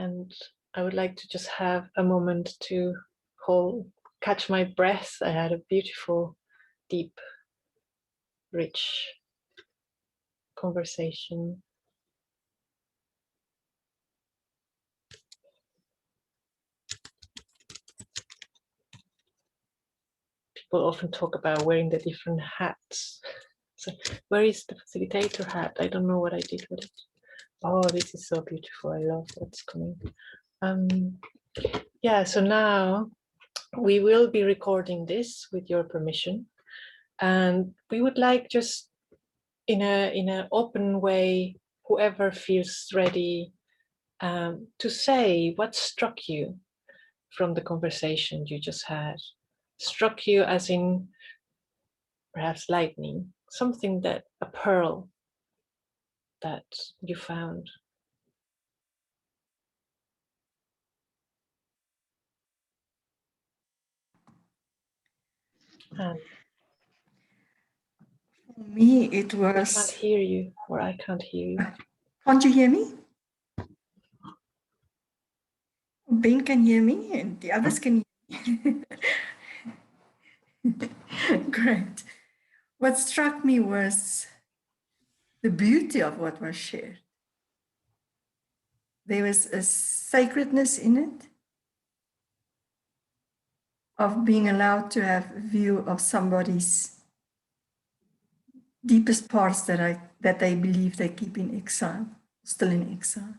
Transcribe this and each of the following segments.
And I would like to just have a moment to catch my breath. I had a beautiful, deep, rich conversation. People often talk about wearing the different hats. So where is the facilitator hat? I don't know what I did with it. Oh, this is so beautiful. I love what's coming. Yeah, so now we will be recording this with your permission. And we would like, just in an open way, whoever feels ready to say what struck you from the conversation you just had. Struck you as in perhaps lightning, something that, a pearl that you found. And for me, it was... I can't hear you, or I can't hear you. Can't you hear me? Ben can hear me, and the others can hear me. Great. What struck me was the beauty of what was shared. There was a sacredness in it, of being allowed to have a view of somebody's deepest parts that they believe they keep in exile, still in exile.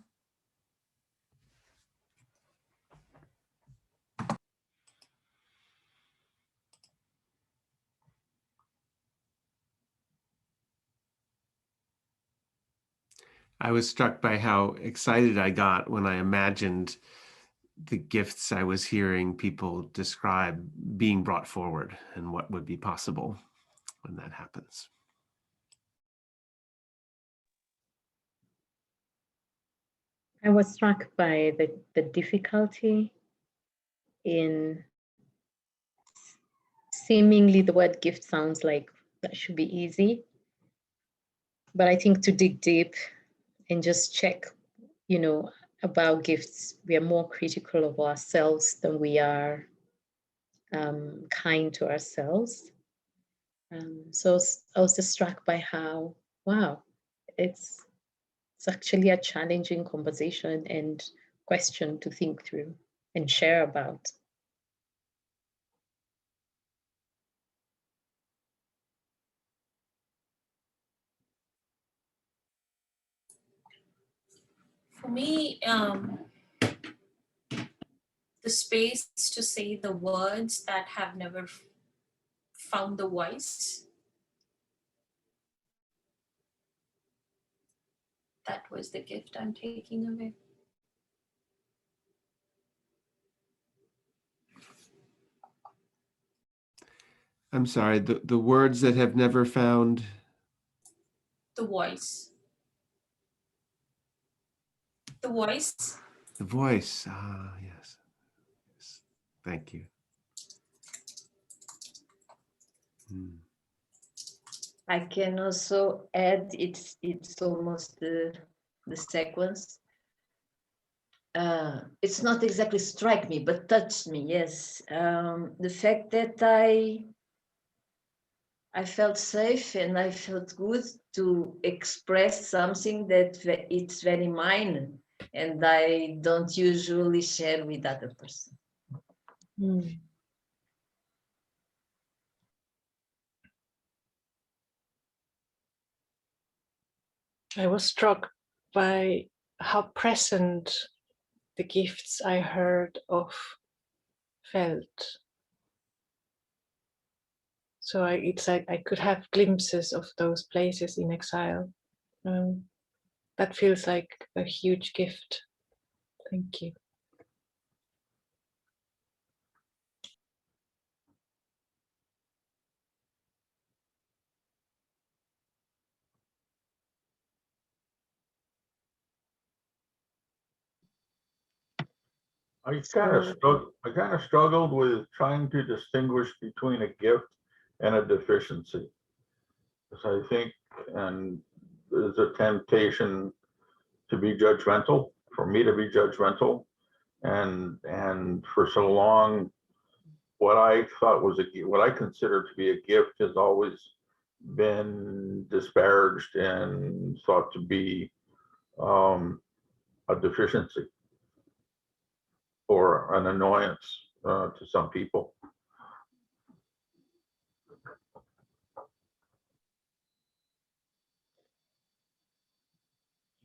I was struck by how excited I got when I imagined the gifts I was hearing people describe being brought forward and what would be possible when that happens. I was struck by the difficulty in seemingly the word gift sounds like that should be easy. But I think to dig deep and just check, about gifts, we are more critical of ourselves than we are kind to ourselves. So I was just struck by how, wow, it's actually a challenging conversation and question to think through and share about. For me, the space to say the words that have never found the voice. That was the gift I'm taking away. I'm sorry, the words that have never found The voice. The voice. the voice. Ah, yes. Thank you. I can also add, it's almost the sequence. It's not exactly strike me, but touched me, yes. The fact that I felt safe and I felt good to express something that it's very mine and I don't usually share with other person. I was struck by how present the gifts I heard of felt. So it's like I could have glimpses of those places in exile. That feels like a huge gift. Thank you. I kind of struggled with trying to distinguish between a gift and a deficiency, because I think, and there's a temptation to be judgmental for me to be judgmental, and for so long, what I thought was what I considered to be a gift has always been disparaged and thought to be a deficiency or an annoyance to some people.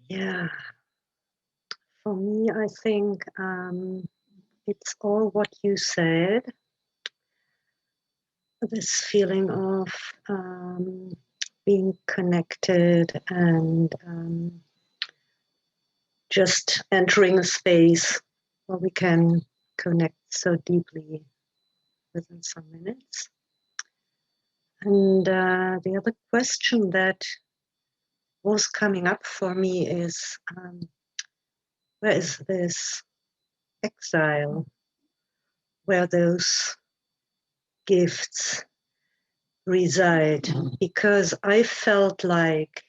Yeah, for me, I think it's all what you said. This feeling of being connected and just entering a space where we can connect so deeply within some minutes. And the other question that was coming up for me is, where is this exile, where those gifts reside? Because I felt like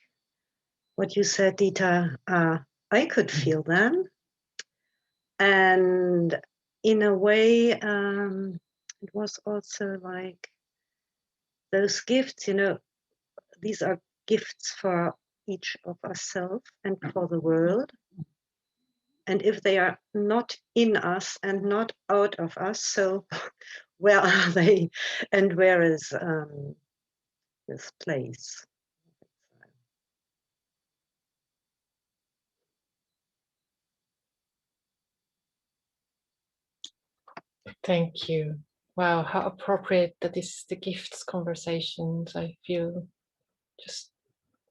what you said, Dita, I could feel them. And in a way, it was also like those gifts, you know, these are gifts for each of ourselves and for the world. And if they are not in us and not out of us, so where are they and where is this place? Thank you. Wow, how appropriate that is the gifts conversations. I feel just,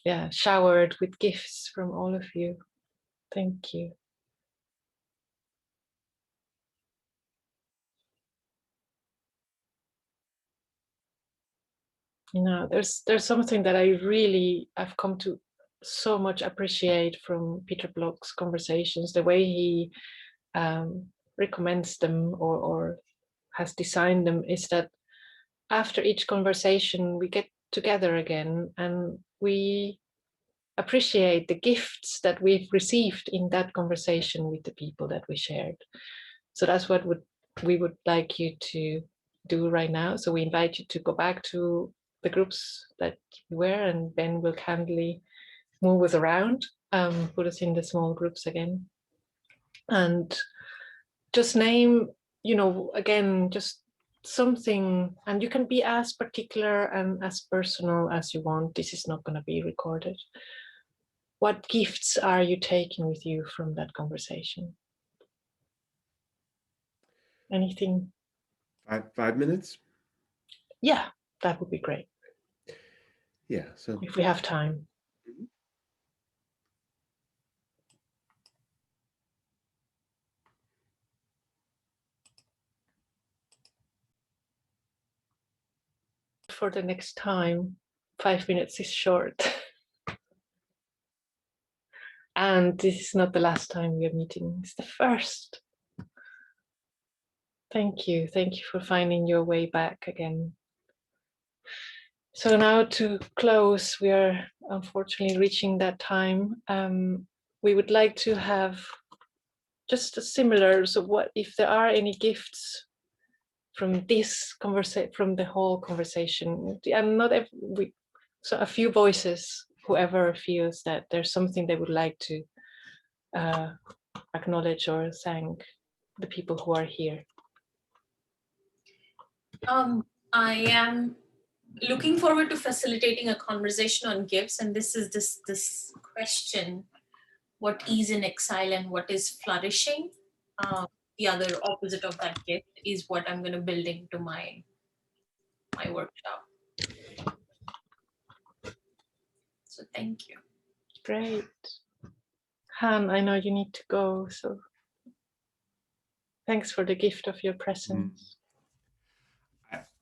yeah, showered with gifts from all of you. Thank you. You know, there's something that I've come to so much appreciate from Peter Bloch's conversations, the way he recommends them or has designed them, is that after each conversation we get together again and we appreciate the gifts that we've received in that conversation with the people that we shared. So that's what we would like you to do right now. So we invite you to go back to the groups that you were, and Ben will kindly move us around, put us in the small groups again. And just name, you know, again, just something, and you can be as particular and as personal as you want. This is not going to be recorded. What gifts are you taking with you from that conversation? Anything? 5 minutes? Yeah, that would be great. Yeah, so if we have time. For the next time, 5 minutes is short. And this is not the last time we are meeting, it's the first. Thank you for finding your way back again. So now to close, we are unfortunately reaching that time. We would like to have just a similar, so what if there are any gifts from this conversation, from the whole conversation, and not every, so a few voices, whoever feels that there's something they would like to acknowledge or thank the people who are here. I am looking forward to facilitating a conversation on gifts, and this is this question: what is in exile and what is flourishing? The other opposite of that gift is what I'm going to build into my workshop. So thank you. Great. Han, I know you need to go, so thanks for the gift of your presence.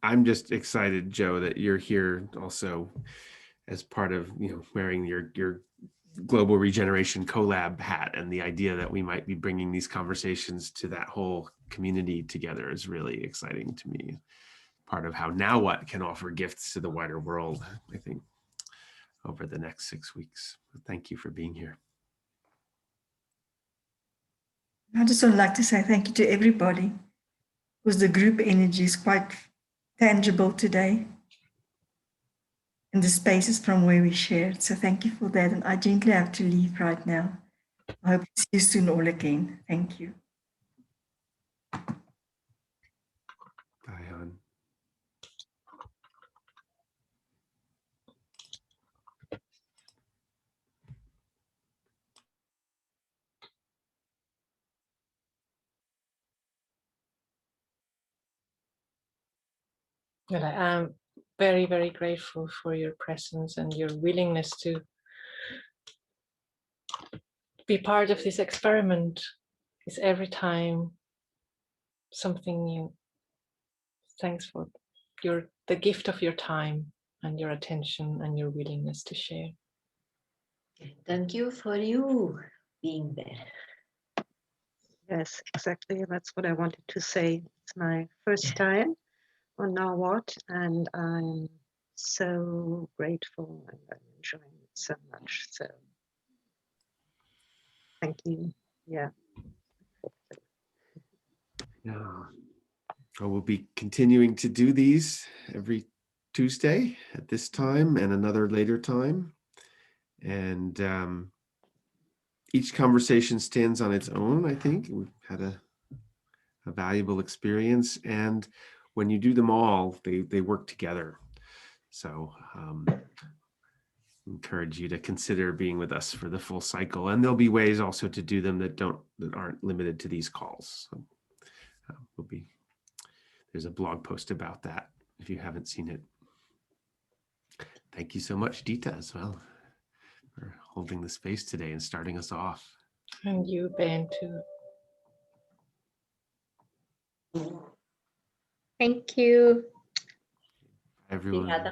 I'm just excited, Joe, that you're here also as part of, you know, wearing your Global Regeneration Collab hat, and the idea that we might be bringing these conversations to that whole community together is really exciting to me. Part of how Now What can offer gifts to the wider world, I think, over the next 6 weeks. Thank you for being here. I just would like to say thank you to everybody, because the group energy is quite tangible today in the spaces from where we shared. So thank you for that. And I gently have to leave right now. I hope to see you soon all again. Thank you. Bye, hon. Well, I am very, very grateful for your presence and your willingness to be part of this experiment. Is every time something new. Thanks for the gift of your time and your attention and your willingness to share. Thank you for you being there. Yes, exactly. That's what I wanted to say. It's my first time on Now What, and I'm so grateful and I'm enjoying it so much. So thank you. Yeah. Yeah. I will be continuing to do these every Tuesday at this time and another later time. And each conversation stands on its own, I think. We've had a valuable experience. And when you do them all, they work together. So encourage you to consider being with us for the full cycle. And there'll be ways also to do them that aren't limited to these calls. So, there's a blog post about that if you haven't seen it. Thank you so much, Dita, as well, for holding the space today and starting us off. And you, Ben, too. Thank you. Everyone. Obrigada.